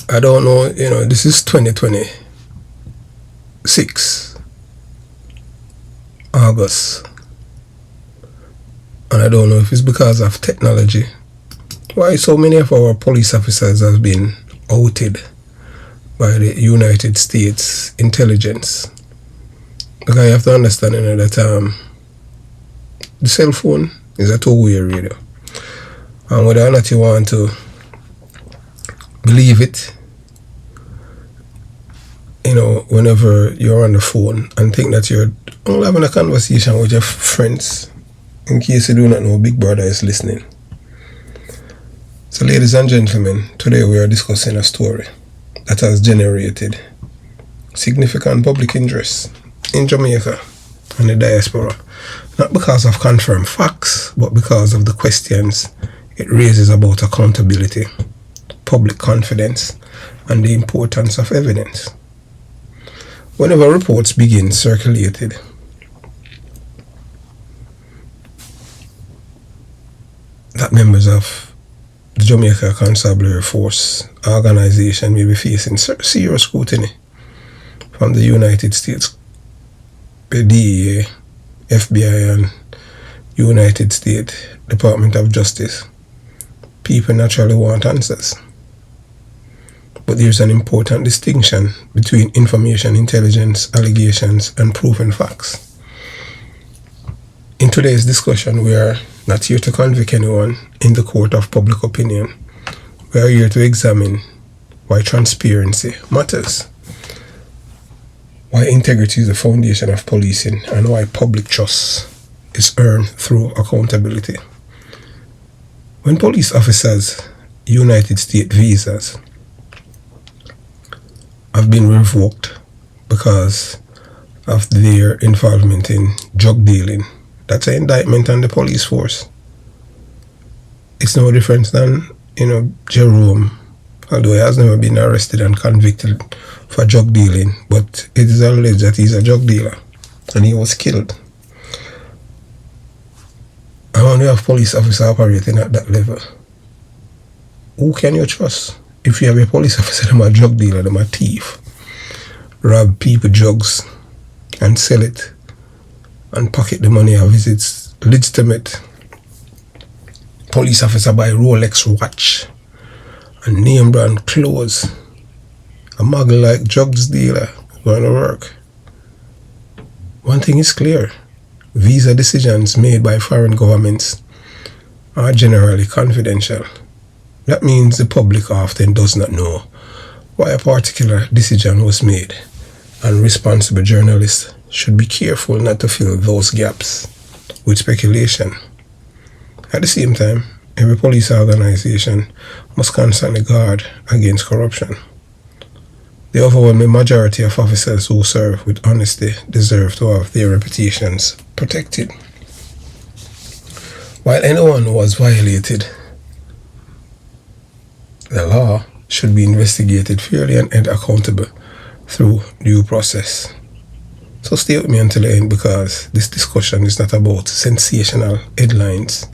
I don't know, this is 2026 August, and I don't know if it's because of technology why so many of our police officers have been outed by the United States intelligence. Because you have to understand that the cell phone is a two-way radio, and whether or not you want to believe it, whenever you're on the phone and think that you're only having a conversation with your friends, in case you do not know, Big Brother is listening. So ladies and gentlemen, today we are discussing a story that has generated significant public interest in Jamaica and the diaspora, not because of confirmed facts, but because of the questions it raises about accountability, public confidence, and the importance of evidence. Whenever reports begin circulated, that members of the Jamaica Constabulary Force organization may be facing serious scrutiny from the United States, the DEA, FBI, and United States Department of Justice, people naturally want answers. But there's an important distinction between information, intelligence, allegations, and proven facts. In today's discussion, we are not here to convict anyone in the court of public opinion. We are here to examine why transparency matters, why integrity is the foundation of policing, and why public trust is earned through accountability. When police officers' United States visas have been revoked because of their involvement in drug dealing, that's an indictment on the police force. It's no different than, Jerome, although he has never been arrested and convicted for drug dealing, but it is alleged that he's a drug dealer and he was killed. And when you have police officers operating at that level, who can you trust? If you have a police officer, them a drug dealer, them a thief, rob people drugs and sell it and pocket the money of its legitimate police officer buy Rolex watch and name brand clothes, a muggle like drugs dealer going to work. One thing is clear: visa decisions made by foreign governments are generally confidential. That means the public often does not know why a particular decision was made, and responsible journalists should be careful not to fill those gaps with speculation. At the same time, every police organization must constantly guard against corruption. The overwhelming majority of officers who serve with honesty deserve to have their reputations protected. While anyone who has violated the law should be investigated fairly and held accountable through due process. So stay with me until the end, because this discussion is not about sensational headlines.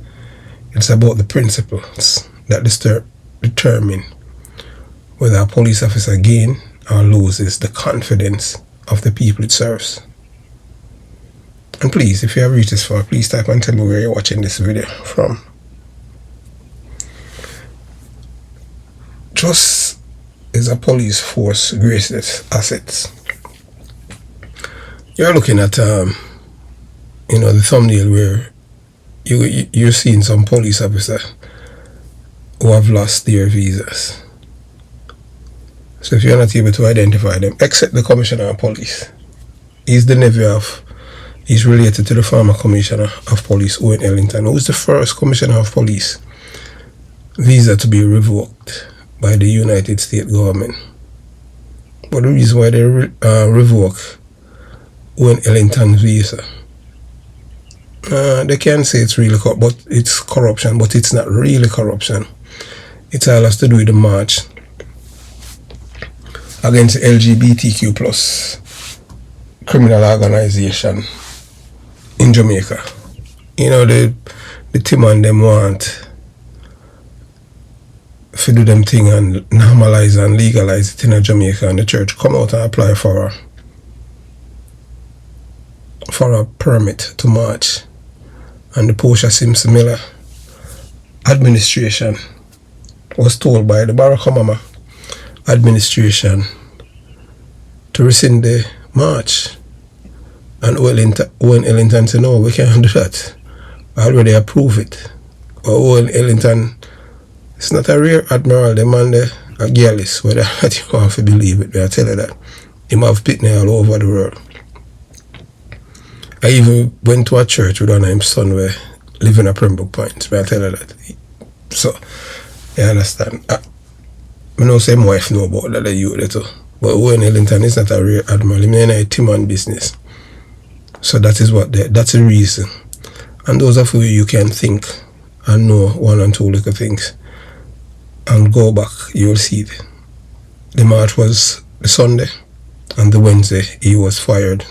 It's about the principles that determine whether a police officer gains or loses the confidence of the people it serves. And please, if you have reached this far, please type and tell me where you're watching this video from. Trust is a police force greatest assets. You're looking at the thumbnail where you're seeing some police officers who have lost their visas. So if you're not able to identify them, except the Commissioner of Police, he's related to the former Commissioner of Police, Owen Ellington, who is the first Commissioner of Police visa to be revoked by the United States government. But the reason why they revoke Owen Ellington's visa, they can say it's corruption, but it's not really corruption. It all has to do with the march against the LGBTQ plus criminal organization in Jamaica. The team and them want if you do them thing and normalize and legalize it in Jamaica, and the church come out and apply for a permit to march, and the Portia Simpson Miller administration was told by the Barack Obama administration to rescind the march, and Owen Ellington said, no, we can't do that, I already approve it. But Owen Ellington, it's not a rear admiral, the man there, a girlist, whether or not you want to believe it, but I tell you that him have pitney all over the world. I even went to a church with one of his son where living at Pembroke Point, but I tell you that. So, you understand. I know same wife know about that, the youth too. But Owen Ellington is not a real admiral, he mean a Timon business. So that is that's the reason. And those of you can think and know one and two little things and go back, you will see it. The march was the Sunday, and the Wednesday he was fired,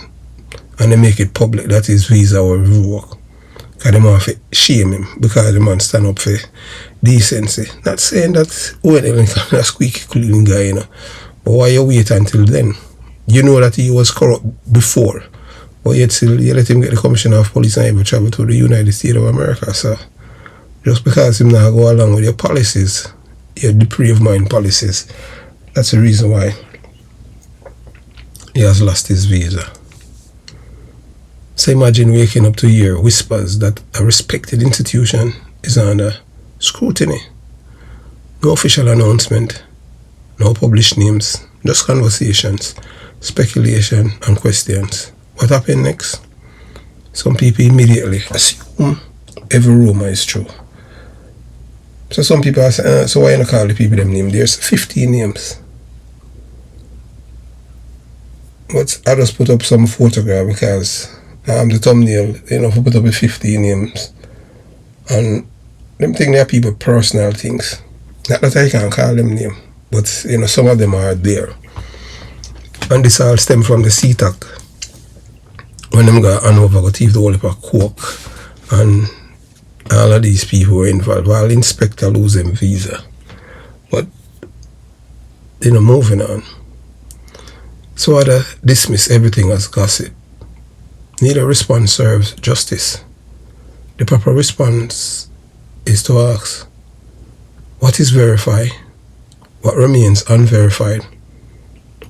and they make it public that his visa was revoked. Because they want to shame him because the man stand up for decency. Not saying that Owen Ellington is a squeaky clean guy, you know. But why you wait until then? You know that he was corrupt before, but yet still you let him get the commissioner of police and ever travel to the United States of America. So just because him not go along with your policies, your depraved mind policies, that's the reason why he has lost his visa. So imagine waking up to hear whispers that a respected institution is under scrutiny. No official announcement, no published names, just conversations, speculation and questions. What happened next? Some people immediately assume every rumor is true. So some people are saying, so why not call the people them name? There's 15 names. But I just put up some photograph because the thumbnail, you know, put up with 15 names. And them things, they are people personal things. Not that I can't call them name, but you know, some of them are there. And this all stem from the CTAC. When them got Hanover got thief the whole heap of coke, and all of these people were involved. While the inspector lose them visa. But you know, moving on. So I dismiss everything as gossip. Neither response serves justice. The proper response is to ask, what is verified? What remains unverified?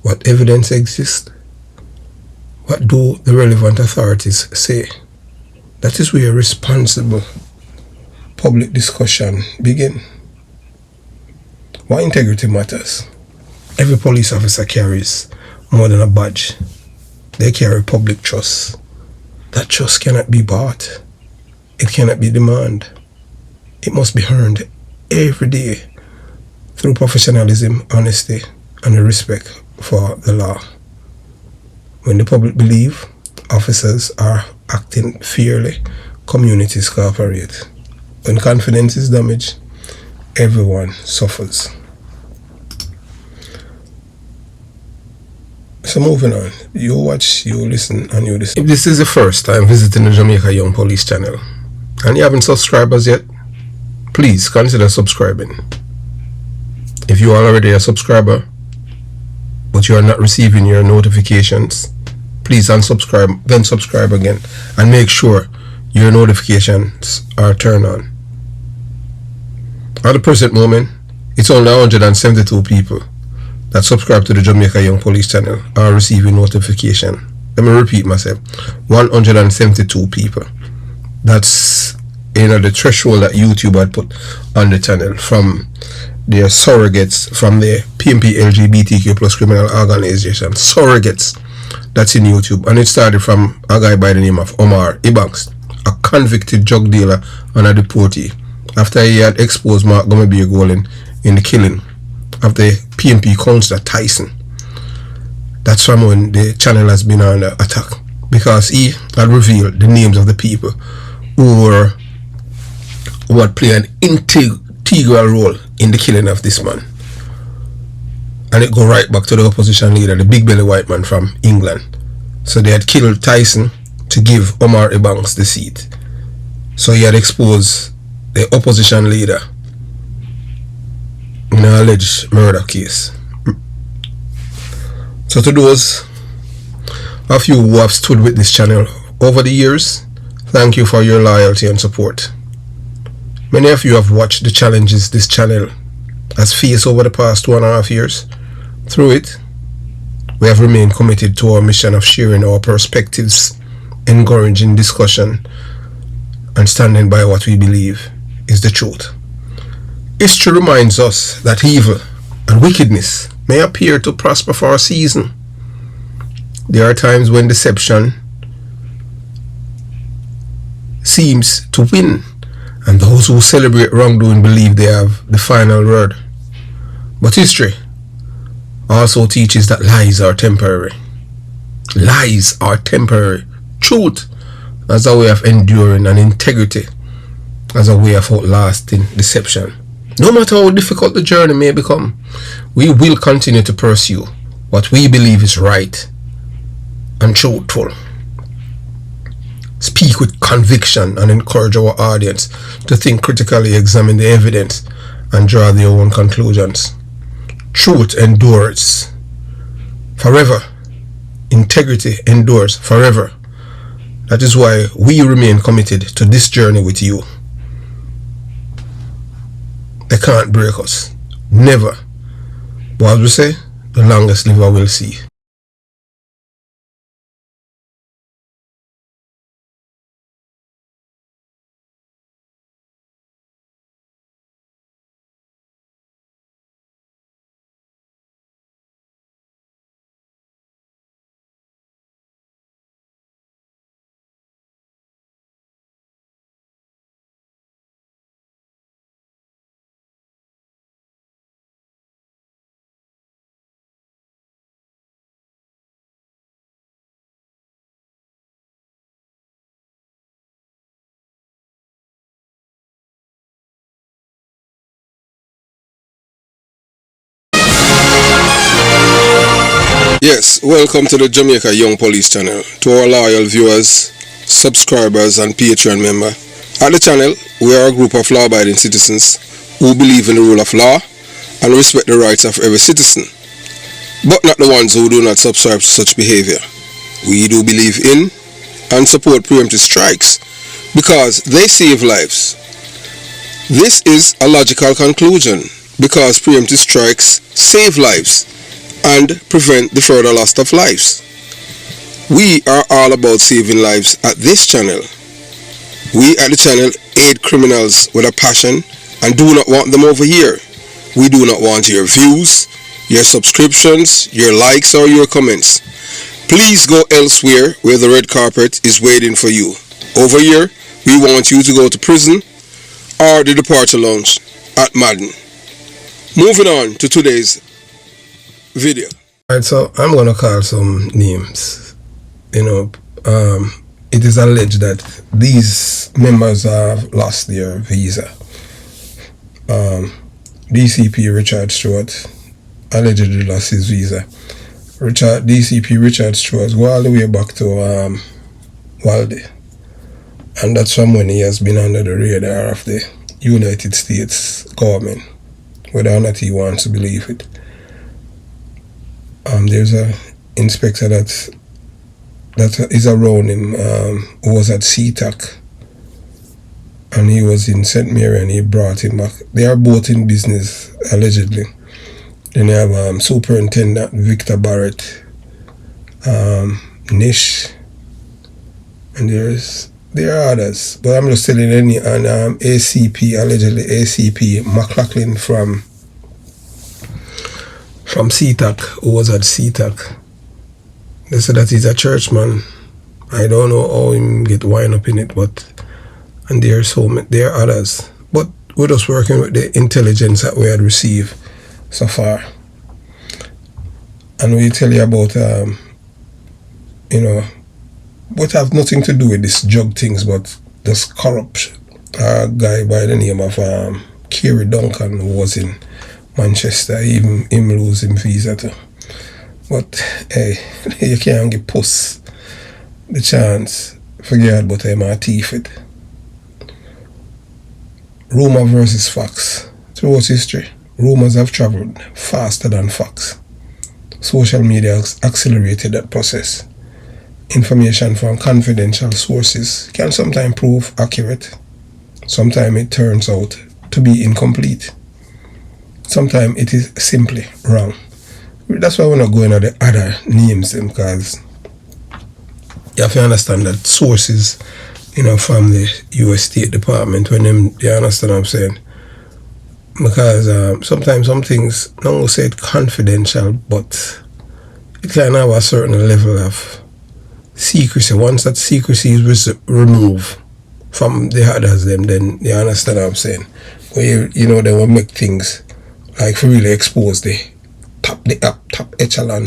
What evidence exists? What do the relevant authorities say? That is where responsible public discussion begins. Why integrity matters. Every police officer carries more than a badge. They carry public trust. That trust cannot be bought. It cannot be demanded. It must be earned every day through professionalism, honesty, and a respect for the law. When the public believe officers are acting fairly, communities cooperate. When confidence is damaged, everyone suffers. So moving on, you watch, you listen, and you listen. If this is the first time visiting the Jamaica Young Police channel, and you haven't subscribed as yet, please consider subscribing. If you are already a subscriber, but you are not receiving your notifications, please unsubscribe, then subscribe again, and make sure your notifications are turned on. At the present moment, it's only 172 people that subscribe to the Jamaica Young Police channel are receiving notification. Let me repeat myself. 172 people. That's, you know, the threshold that YouTube had put on the channel from their surrogates, from the PMP LGBTQ plus criminal organization. Surrogates. That's in YouTube. And it started from a guy by the name of Omar Ibanks, a convicted drug dealer and a deportee, after he had exposed Mark Gumabir Golin in the killing of the PMP councillor Tyson. That's from when the channel has been under attack, because he had revealed the names of the people who had played an integral role in the killing of this man. And it go right back to the opposition leader, the big belly white man from England. So they had killed Tyson to give Omar Ibanks the seat. So he had exposed the opposition leader, in an alleged murder case. So to those of you who have stood with this channel over the years, thank you for your loyalty and support. Many of you have watched the challenges this channel has faced over the past 2.5 years. Through it, we have remained committed to our mission of sharing our perspectives, encouraging discussion, and standing by what we believe is the truth. History reminds us that evil and wickedness may appear to prosper for a season. There are times when deception seems to win, and those who celebrate wrongdoing believe they have the final word. But history also teaches that lies are temporary. Lies are temporary. Truth as a way of enduring, and integrity as a way of outlasting deception. No matter how difficult the journey may become, we will continue to pursue what we believe is right and truthful. Speak with conviction and encourage our audience to think critically, examine the evidence, and draw their own conclusions. Truth endures forever. Integrity endures forever. That is why we remain committed to this journey with you. They can't break us. Never. But as we say, the longest liver will see. Yes, welcome to the Jamaica Young Police channel. To our loyal viewers, subscribers and Patreon member. At the channel, we are a group of law-abiding citizens who believe in the rule of law and respect the rights of every citizen, but not the ones who do not subscribe to such behavior. We do believe in and support preemptive strikes because they save lives. This is a logical conclusion because preemptive strikes save lives and prevent the further loss of lives. We are all about saving lives at this channel. We at the channel aid criminals with a passion and do not want them over here. We do not want your views, your subscriptions, your likes or your comments. Please go elsewhere where the red carpet is waiting for you. Over here, we want you to go to prison or the departure lounge at Madden. Moving on to today's video. Alright, so I'm gonna call some names. It is alleged that these members have lost their visa. DCP Richard Stewart allegedly lost his visa. DCP Richard Stewart go all the way back to Walde, and that's from when he has been under the radar of the United States government, whether or not he wants to believe it. There's a inspector that is around him who was at CTAC, and he was in St. Mary and he brought him back. They are both in business, allegedly. Then you have Superintendent Victor Barrett, Nish, and there are others, but I'm just telling you, and ACP, allegedly ACP McLaughlin from CTAC, who was at CTAC. They said that he's a churchman. I don't know how him get wind up in it, and there are others. But we're just working with the intelligence that we had received so far. And we tell you about, what have nothing to do with this drug things, but this corruption. A guy by the name of Kerry Duncan, who was in Manchester, him losing visa too. But hey, you can't give puss the chance. Forget about him and thief it. Rumor versus facts throughout history. Rumors have traveled faster than facts. Social media has accelerated that process. Information from confidential sources can sometimes prove accurate. Sometimes it turns out to be incomplete. Sometimes it is simply wrong. That's why we're not going to the other names, because you have to understand that sources, from the US State Department, when they understand what I'm saying. Because sometimes some things, not say it confidential, but it can have a certain level of secrecy. Once that secrecy is removed from the others, then you understand what I'm saying. Where they will make things like for really expose the top echelon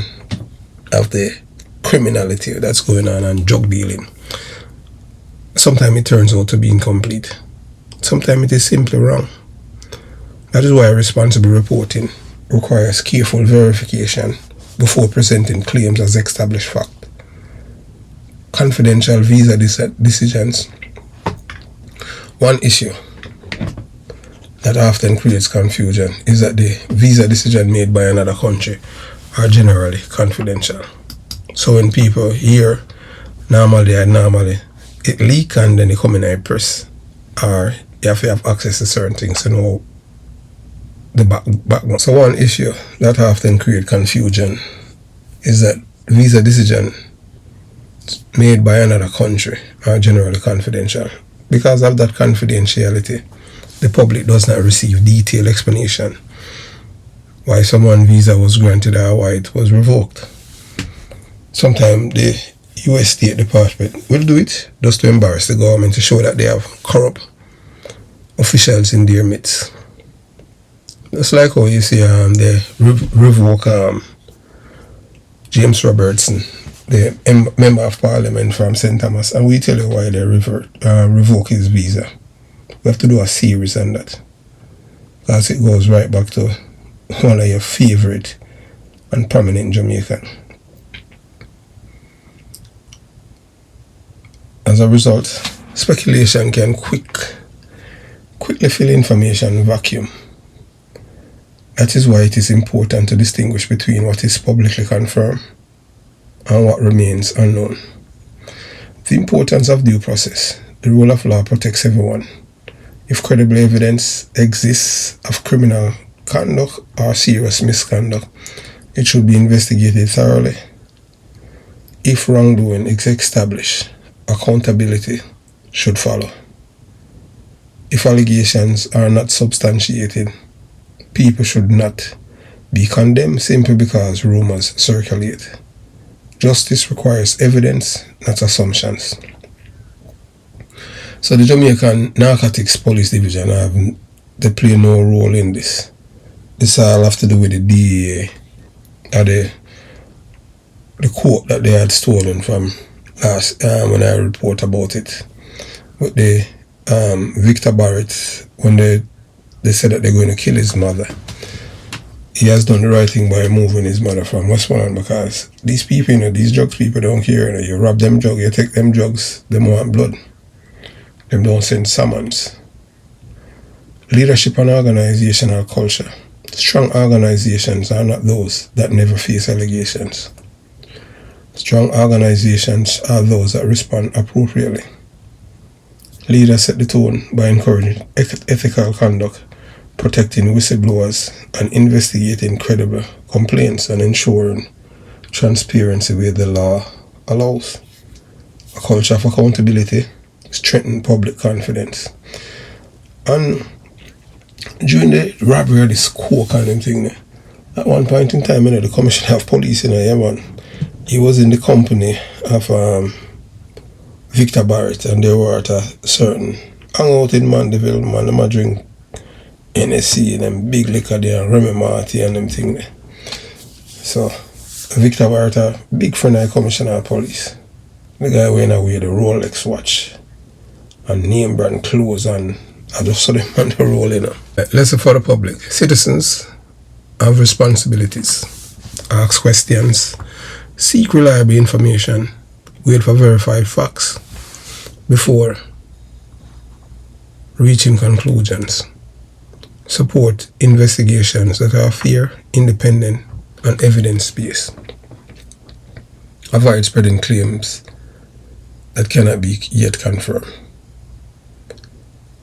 of the criminality that's going on and drug dealing. Sometimes it turns out to be incomplete. Sometimes it is simply wrong. That is why responsible reporting requires careful verification before presenting claims as established fact. Confidential visa decisions. One issue that often creates confusion is that the visa decision made by another country are generally confidential. So when people hear normally it leak and then they come in a press, or you have to have access to certain things to know the background. So one issue that often creates confusion is that visa decision made by another country are generally confidential. Because of that confidentiality, the public does not receive detailed explanation why someone's visa was granted or why it was revoked. Sometimes the US State Department will do it just to embarrass the government, to show that they have corrupt officials in their midst. It's like how you see they revoke James Robertson, the member of parliament from St. Thomas, and we tell you why they revoke his visa. We have to do a series on that, because it goes right back to one of your favorite and prominent Jamaican. As a result, speculation can quickly fill information vacuum. That is why it is important to distinguish between what is publicly confirmed and what remains unknown. The importance of due process. The rule of law protects everyone. If credible evidence exists of criminal conduct or serious misconduct, it should be investigated thoroughly. If wrongdoing is established, accountability should follow. If allegations are not substantiated, people should not be condemned simply because rumors circulate. Justice requires evidence, not assumptions. So the Jamaican Narcotics Police Division they play no role in this. This all have to do with the DEA or the court that they had stolen from last when I report about it with the Victor Barrett, when they said that they're going to kill his mother. He has done the right thing by moving his mother from Westmoreland, because these people, these drugs people don't care. You rob them drugs, you take them drugs, them want blood. Them don't send summons. Leadership and organizational culture. Strong organizations are not those that never face allegations. Strong organizations are those that respond appropriately. Leaders set the tone by encouraging ethical conduct, protecting whistleblowers, and investigating credible complaints, and ensuring transparency where the law allows. A culture of accountability strengthens public confidence. And during the robbery of this coke and them thing, at one point in time, the Commissioner of Police in Yemen, he was in the company of Victor Barrett, and they were at a certain hangout in Mandeville, man. Them a drink NSC and them big liquor there, and Remy Marty and them thing there. So Victor Barrett, a big friend of the Commissioner of Police. The guy went away the Rolex watch and name brand clothes, and I just saw them on the roll, Lesson for the public. Citizens have responsibilities. Ask questions, seek reliable information, wait for verified facts before reaching conclusions. support investigations that are fair, independent, and evidence-based. Avoid spreading claims that cannot be yet confirmed.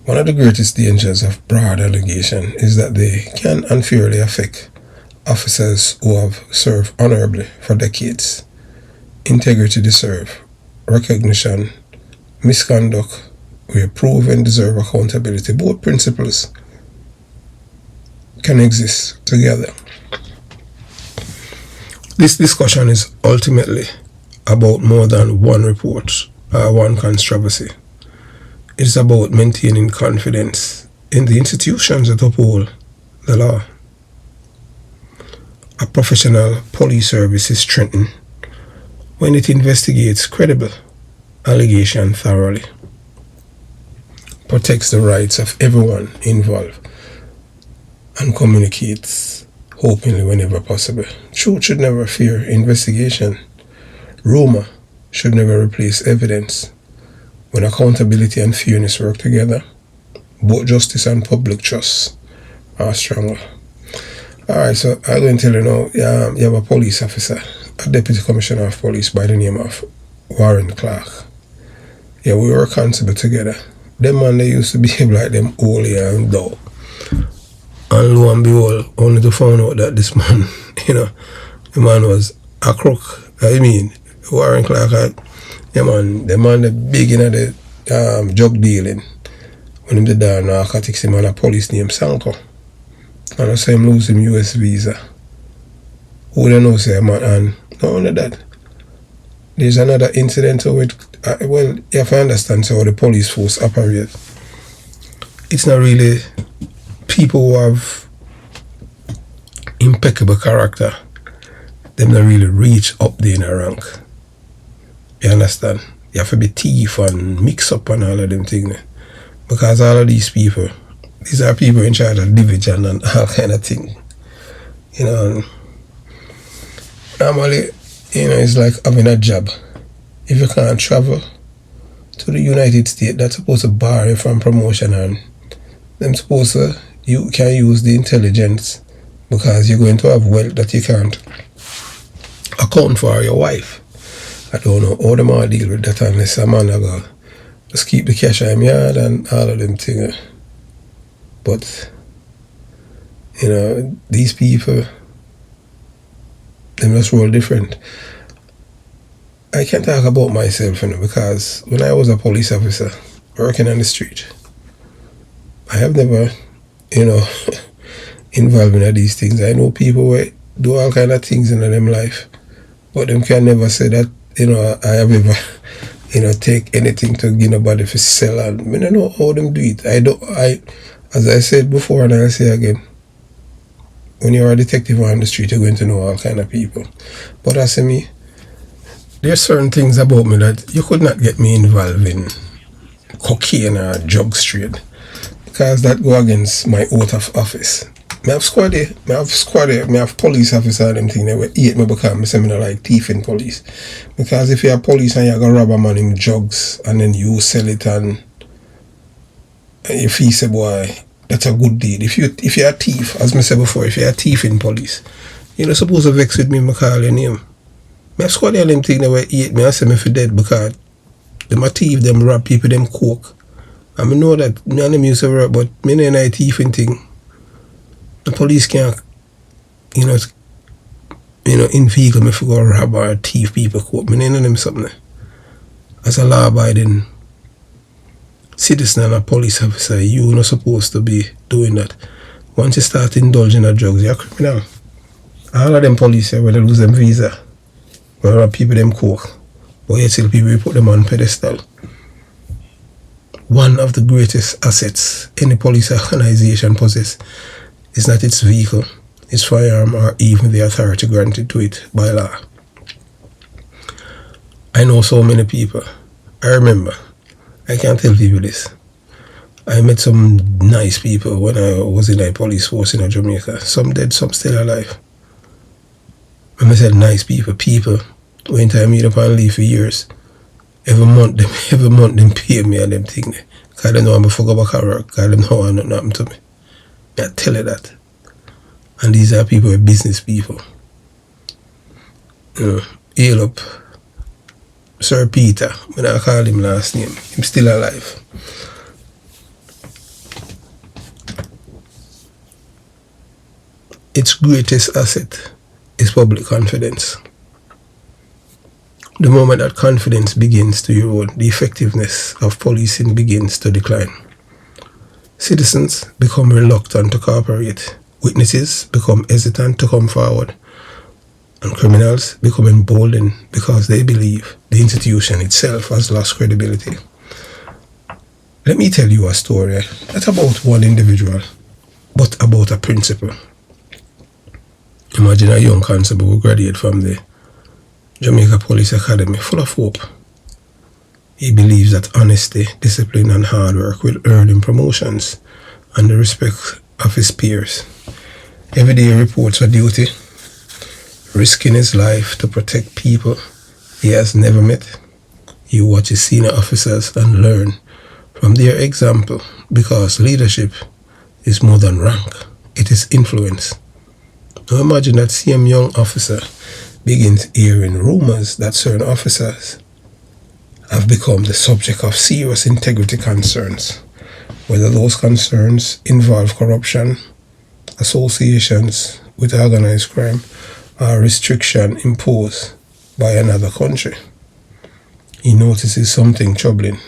One of the greatest dangers of broad allegation is that they can unfairly affect officers who have served honorably for decades. Integrity deserves recognition. Misconduct where proven deserve accountability. Both principles can exist together. This discussion is ultimately about more than one report or one controversy. It is about maintaining confidence in the institutions that uphold the law. A professional police service is strengthened when it investigates credible allegations thoroughly, protects the rights of everyone involved, and communicates openly whenever possible. Truth should never fear investigation. Rumor should never replace evidence. When accountability and fairness work together, both justice and public trust are stronger. Alright, so I'm going to tell you now, you have a police officer, a deputy commissioner of police by the name of Warren Clark. Yeah, we were constable together. Them man, they used to behave like them holy and dog. And lo and behold, only to find out that this man, the man was a crook. I mean, Warren Clark had, the man the big in the drug dealing. When him did that narcotics, him and a police named Sanko. And I saw him lose him US visa. Who don't know say man, and not only that. There's another incident with, well, you have to understand how the police force operate. It's not really people who have impeccable character. Them not really reach up there in a rank. You understand? You have to be thief and mix up and all of them things. Because all of these people, these are people in charge of division and all kind of thing. Normally, it's like having a job. If you can't travel to the United States, that's supposed to bar you from promotion, and them supposed to, you can use the intelligence because you're going to have wealth that you can't account for your wife. I don't know how them all deal with that unless a man go just keep the cash in yard and all of them things. But these people, them just roll different. I can talk about myself, because when I was a police officer working on the street, I have never, involved in these things. I know people who do all kind of things in them life, but them can never say that, I have ever, take anything to give nobody for sell, and I don't know how them do it. As I said before, and I'll say again, when you're a detective on the street, you're going to know all kind of people. But as for me, there's certain things about me that you could not get me involved in cocaine or drug trade, because that go against my oath of office. I have police officer and them thing that will hate me because I say I don't like thief in police. Because if you're a police and you're going to rob a man in drugs and then you sell it and you feel say, boy, that's a good deed. If you're a thief, as I said before, if you're a thief in police, you're not supposed to vex with me and call your name. I have squad of them thing that will hate me and say me for dead because them a thief, them rob people, them coke. And I know that me and them used to rob, but me not a thiefing thing. The police can't, in vehicle me for go rob or thief people coke. Me know them something. As a law-abiding citizen and a police officer, you're not supposed to be doing that. Once you start indulging in drugs, you're a criminal. All of them police when they lose them visa, when rob people them coke, but yet still people put them on pedestal. One of the greatest assets any police organization possesses is not its vehicle, its firearm, or even the authority granted to it by law. I know so many people. I remember, I can't tell people this. I met some nice people when I was in the police force in Jamaica. Some dead, some still alive. When I said nice people when I meet up and leave for years, every month them pay me and them thing. Because they know I'm a fuck about work, because they know nothing happened to me. I tell you that. And these are people, business people. You know, hail up Sir Peter, when I call him last name, him still alive. Its greatest asset is public confidence. The moment that confidence begins to erode, the effectiveness of policing begins to decline. Citizens become reluctant to cooperate. Witnesses become hesitant to come forward. And criminals become emboldened because they believe the institution itself has lost credibility. Let me tell you a story, not about one individual, but about a principle. Imagine a young constable who graduated from the Jamaica Police Academy full of hope. He believes that honesty, discipline and hard work will earn him promotions and the respect of his peers. Every day he reports for duty, risking his life to protect people he has never met. He watches senior officers and learn from their example, because leadership is more than rank, it is influence. Now imagine that same young officer begins hearing rumors that certain officers have become the subject of serious integrity concerns, whether those concerns involve corruption, associations with organized crime, or restriction imposed by another country. He notices something troubling.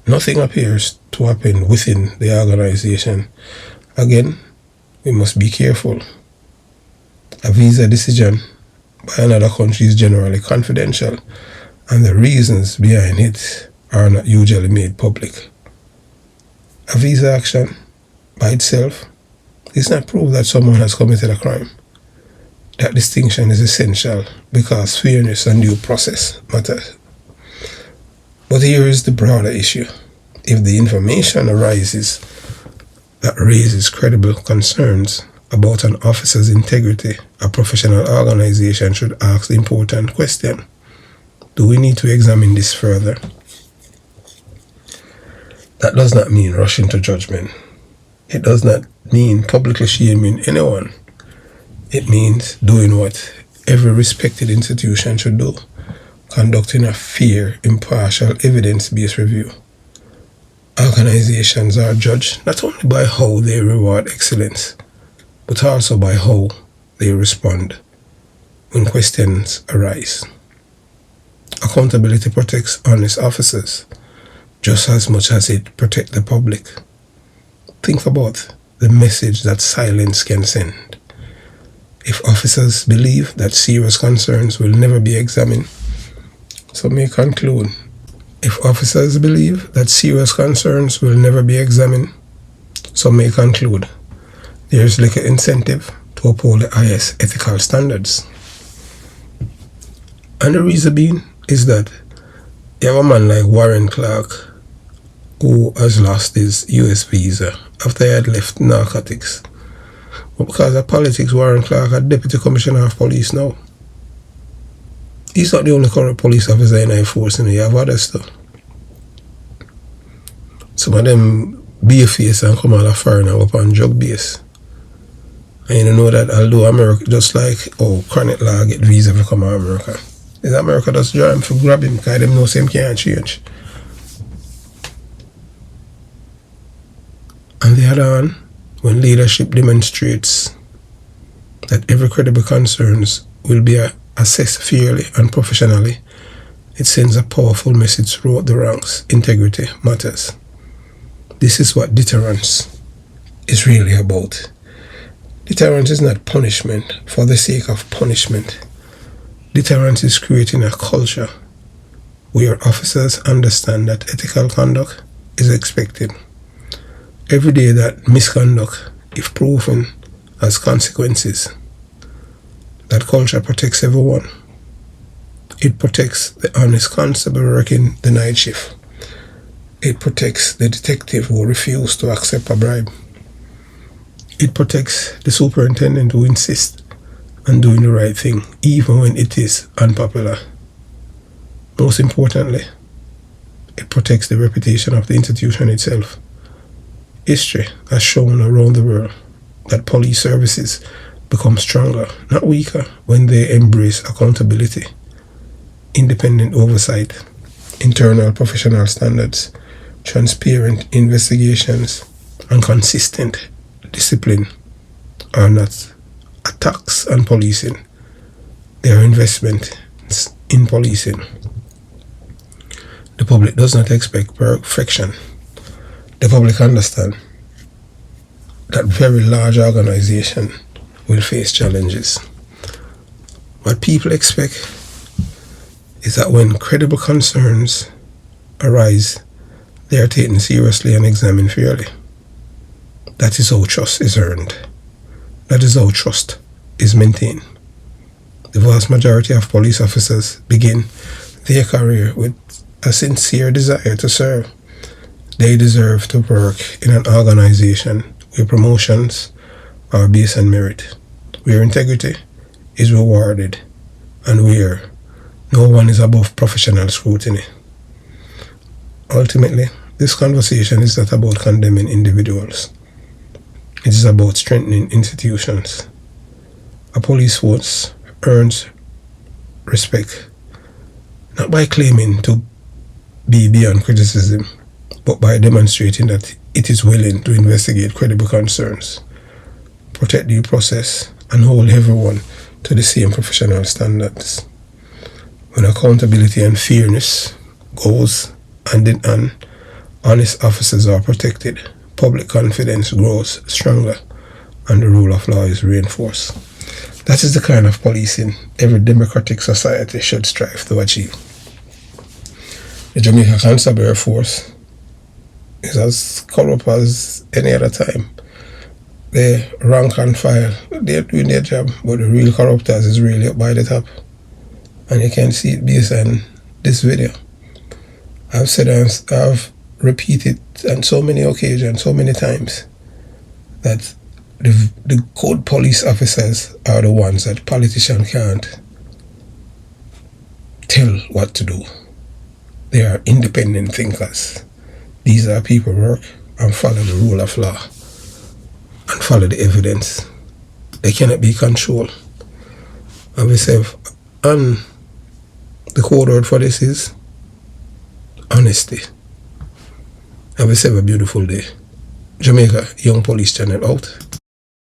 Nothing appears to happen within the organization. Again, we must be careful. A visa decision by another country is generally confidential, and the reasons behind it are not usually made public. A visa action by itself is not proof that someone has committed a crime. That distinction is essential because fairness and due process matters. But here is the broader issue. If the information arises that raises credible concerns about an officer's integrity, a professional organization should ask the important question: do we need to examine this further? That does not mean rushing to judgment. It does not mean publicly shaming anyone. It means doing what every respected institution should do: conducting a fair, impartial, evidence-based review. Organizations are judged not only by how they reward excellence, but also by how they respond when questions arise. Accountability protects honest officers just as much as it protects the public. Think about the message that silence can send. If officers believe that serious concerns will never be examined, some may conclude, if officers believe that serious concerns will never be examined, some may conclude there is little incentive to uphold the highest ethical standards. And the reason being is that you have a man like Warren Clark who has lost his US visa after he had left narcotics. But because of politics, Warren Clark is Deputy Commissioner of Police now. He's not the only current police officer in our force, you have others too. Some of them be a face and come out of foreigner up on drug base. And you know that although America, just like chronic law get visa to come to America, is America just try to grab him because them know him can't change. On the other hand, when leadership demonstrates that every credible concerns will be assessed fairly and professionally, it sends a powerful message throughout the ranks: integrity matters. This is what deterrence is really about. Deterrence is not punishment for the sake of punishment. Deterrence is creating a culture where officers understand that ethical conduct is expected. Every day that misconduct, if proven, has consequences. That culture protects everyone. It protects the honest constable working the night shift. It protects the detective who refuses to accept a bribe. It protects the superintendent who insists on doing the right thing, even when it is unpopular. Most importantly, it protects the reputation of the institution itself. History has shown around the world that police services become stronger, not weaker, when they embrace accountability, independent oversight, internal professional standards, transparent investigations, and consistent discipline are not attacks on policing. They are investments in policing. The public does not expect perfection. The public understands that very large organization will face challenges. What people expect is that when credible concerns arise, they are taken seriously and examined fairly. That is how trust is earned. That is how trust is maintained. The vast majority of police officers begin their career with a sincere desire to serve. They deserve to work in an organization where promotions are based on merit, where integrity is rewarded, and where no one is above professional scrutiny. Ultimately, this conversation is not about condemning individuals. It is about strengthening institutions. A police force earns respect not by claiming to be beyond criticism, but by demonstrating that it is willing to investigate credible concerns, protect due process, and hold everyone to the same professional standards. When accountability and fairness goes hand in hand, honest officers are protected, public confidence grows stronger, and the rule of law is reinforced. That is the kind of policing every democratic society should strive to achieve. The Jamaica Constabulary Force is as corrupt as any other time. They rank and file, they're doing their job, but the real corruptors is really up by the top. And you can see it based on this video. I've said I've repeated on so many occasions, so many times, that the good police officers are the ones that politicians can't tell what to do. They are independent thinkers. These are people who work and follow the rule of law and follow the evidence. They cannot be controlled. And we say, and the code word for this is honesty. And we say, have a beautiful day. Jamaica Young Police Channel out.